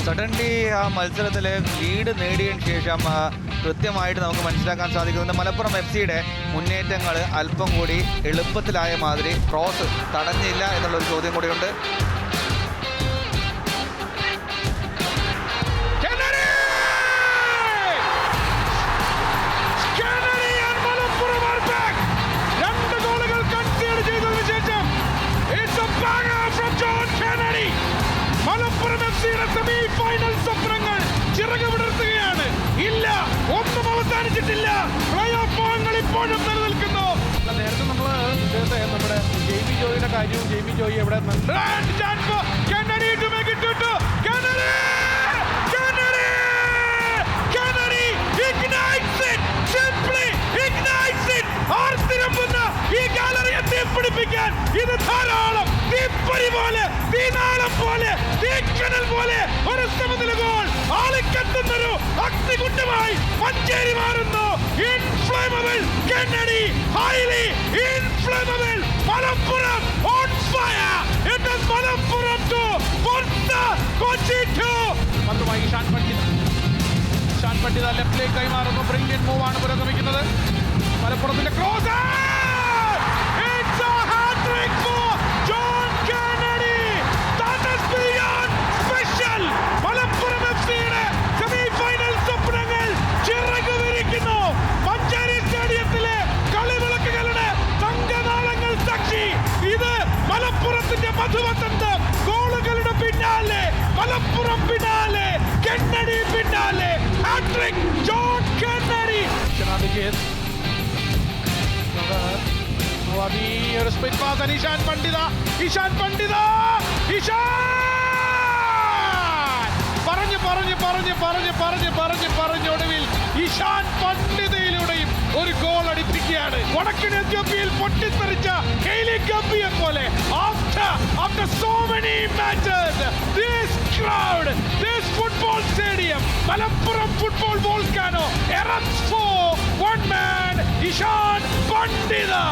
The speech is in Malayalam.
സഡൻലി ആ മത്സരത്തിൽ ലീഡ് നേടിയതിന് ശേഷം കൃത്യമായിട്ട് നമുക്ക് മനസ്സിലാക്കാൻ സാധിക്കുന്നുണ്ട് മലപ്പുറം FC-യുടെ മുന്നേറ്റങ്ങൾ അല്പം കൂടി എളുപ്പത്തിലായ മാതിരി ക്രോസ് തടഞ്ഞില്ല എന്നുള്ളൊരു ചോദ്യം കൂടിയുണ്ട്. മലപ്പുറം FC-യുടെ സെമി ഫൈനൽ സ്വപ്നങ്ങൾ ചിറകുവിടർത്തുകയാണ്. ഇല്ല, ഒന്നും അവസാനിച്ചിട്ടില്ല. പ്ലേ ഓഫ് ഭാഗങ്ങൾ ഇപ്പോഴും നിലനിൽക്കുന്നു. നേരത്തെ നമ്മുടെ ജെയ്മി ജോയിയുടെ കാര്യവും ജെയ്മി ജോയി എവിടെ ഈ ഗാലറിയെ തീപിടിപ്പിക്കാൻ ഇത് ധാരാളം. തീപ്പൊരി പോലെ, തീനാളം പോലെ, തീക്കനൽ പോലെ ഒരു സമനില ഗോൾ ആളിക്കത്തുന്നൊരു അഗ്നികുണ്ഡമായി മഞ്ചേരി മാറുന്നു. Inflammable Kennedy, highly inflammable Malappuram on fire. It is Malappuram 2 forth Kochi 2. പന്തുമായി ഇഷാൻ പണ്ഡിത ലെഫ്റ്റിലേക്ക് കൈമാറുന്നു. ബ്രില്യന്റ് മൂവാണ് പുരോഗമിക്കുന്നത്. മലപ്പുറത്തിന്റെ ക്രോസ് മലപ്പുറത്തിന്റെ മധുവസന്തം. ഗോളുകളുടെ പിന്നാലെ മലപ്പുറം, പിന്നാലെ കെന്നഡി, പിന്നാലെ ഹാട്രിക് ജോൺ കെന്നഡി. ഒരു സ്പിൻ പാസ്. ഇഷാൻ പണ്ഡിത പറഞ്ഞു ഒടുവിൽ ഇഷാൻ പണ്ഡിതയിലൂടെയും ഒരു ഗോൾ അടിപ്പിക്കുകയാണ്. വടക്കൻ എത്യോപ്യയിൽ പൊട്ടിത്തെറിച്ച ഹെയ്ലി ഗംബിയെ പോലെ after so many matches this crowd, this football stadium, Malappuram football volcano erupts for one man, Ishan Pandita.